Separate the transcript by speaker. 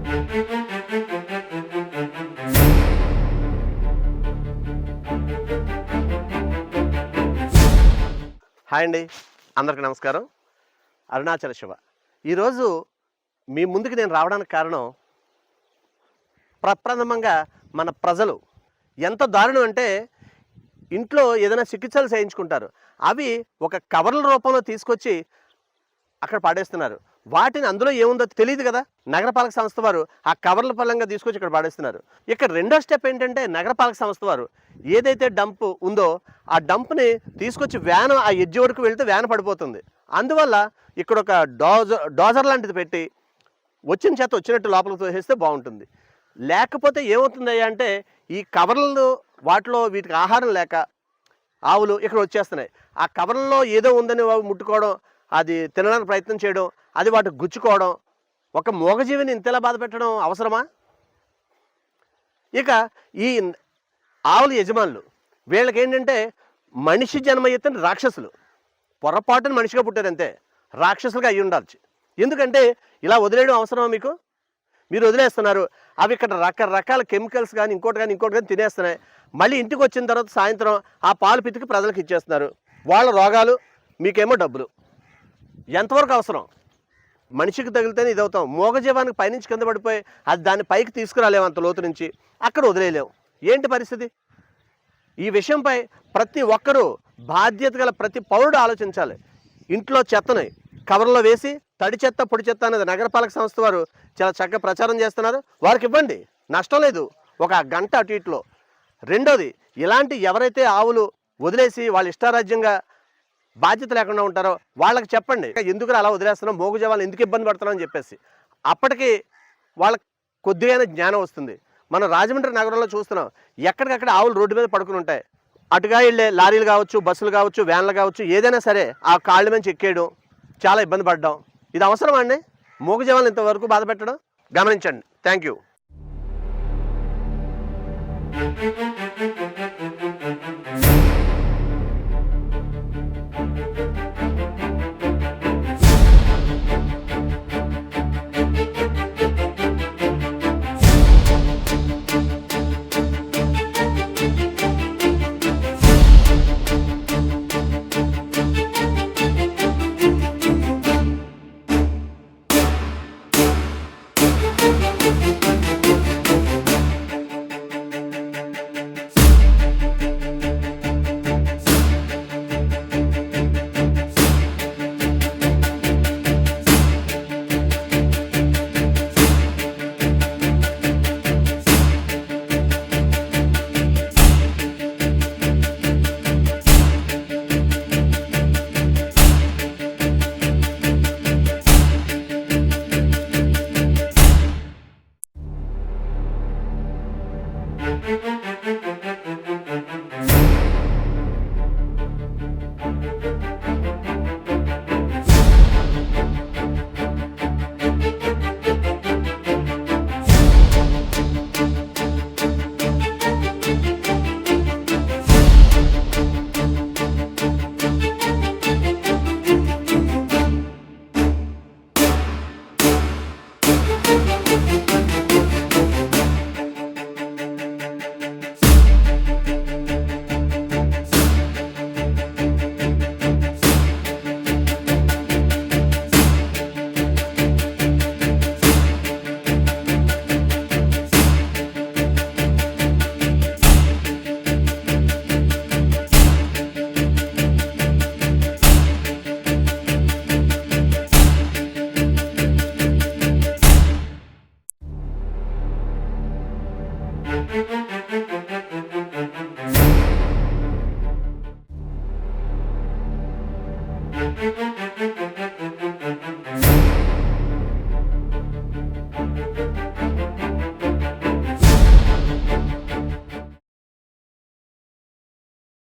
Speaker 1: Hi అండి, అందరికీ నమస్కారం. అరుణాచల శివ. ఈరోజు మీ ముందుకు నేను రావడానికి కారణం, ప్రప్రథమంగా మన ప్రజలు ఎంత దారుణం అంటే, ఇంట్లో ఏదైనా చికిత్సలు చేయించుకుంటారు, అవి ఒక కవర్ల రూపంలో తీసుకొచ్చి అక్కడ పాడేస్తున్నారు. వాటిని అందులో ఏముందో తెలియదు కదా. నగరపాలక సంస్థ వారు ఆ కవర్ల పరంగా తీసుకొచ్చి ఇక్కడ పాడేస్తున్నారు. ఇక్కడ రెండో స్టెప్ ఏంటంటే, నగరపాలక సంస్థ వారు ఏదైతే డంప్ ఉందో ఆ డంప్ని తీసుకొచ్చి వ్యాన్ ఆ ఎడ్జ్ వరకు వెళ్తే వ్యాన్ పడిపోతుంది. అందువల్ల ఇక్కడ ఒక డోజర్ లాంటిది పెట్టి వచ్చిన చేత వచ్చినట్టు లోపలికి తోసేస్తే బాగుంటుంది. లేకపోతే ఏమవుతుందయ్యా అంటే, ఈ కవర్లు వాటిలో వీటికి ఆహారం లేక ఆవులు ఇక్కడ వచ్చేస్తున్నాయి. ఆ కవర్లలో ఏదో ఉందని ముట్టుకోవడం, అది తినడానికి ప్రయత్నం చేయడం, అది వాటికి గుచ్చుకోవడం. ఒక మూగజీవిని ఇంతలా బాధ పెట్టడం అవసరమా? ఇక ఈ ఆవుల యజమానులు వీళ్ళకి ఏంటంటే, మనిషి జన్మ ఎత్తిన రాక్షసులు. పొరపాటున మనిషిగా పుట్టారంతే, రాక్షసులుగా అయ్యి ఉండాల్సి. ఎందుకంటే ఇలా వదిలేయడం అవసరమా మీకు? మీరు వదిలేస్తున్నారు. అవి ఇక్కడ రకరకాల కెమికల్స్ కానీ ఇంకోటి కానీ తినేస్తున్నాయి. మళ్ళీ ఇంటికి వచ్చిన తర్వాత సాయంత్రం ఆ పాలు పితికి ప్రజలకు ఇచ్చేస్తున్నారు. వాళ్ళ రోగాలు, మీకేమో డబ్బులు. ఎంతవరకు అవసరం? మనిషికి తగిలితేనే ఇది అవుతాం. మూగజీవానికి పైనుంచి కింద పడిపోయి అది దాన్ని పైకి తీసుకురాలేము, అంత లోతు నుంచి అక్కడ వదిలేయలేము. ఏంటి పరిస్థితి? ఈ విషయంపై ప్రతి ఒక్కరూ, బాధ్యత గల ప్రతి పౌరుడు ఆలోచించాలి. ఇంట్లో చెత్తని కవర్లో వేసి తడి చెత్త పొడి చెత్త అనేది నగరపాలక సంస్థ వారు చాలా చక్కగా ప్రచారం చేస్తున్నారు. వారికి ఇవ్వండి, నష్టం లేదు, ఒక గంట అటు ఇటులో. రెండోది, ఇలాంటి ఎవరైతే ఆవులు వదిలేసి వాళ్ళ ఇష్టారాజ్యంగా బాధ్యత లేకుండా ఉంటారో వాళ్ళకి చెప్పండి, ఎందుకు అలా వదిలేస్తున్నాం, మూగజీవాలు ఎందుకు ఇబ్బంది పడుతున్నాం అని చెప్పేసి. అప్పటికి వాళ్ళకి కొద్దిగా జ్ఞానం వస్తుంది. మనం రాజమండ్రి నగరంలో చూస్తున్నాం, ఎక్కడికక్కడ ఆవులు రోడ్డు మీద పడుకుని ఉంటాయి. అటుగా వెళ్ళే లారీలు కావచ్చు, బస్సులు కావచ్చు, వ్యాన్లు కావచ్చు, ఏదైనా సరే ఆ కాళ్ళ నుంచి ఎక్కేయడం, చాలా ఇబ్బంది పడ్డాం. ఇది అవసరమా అండి? మూగజీవాలను ఇంతవరకు బాధ పెట్టడం? గమనించండి. Thank you.
Speaker 2: Thank you.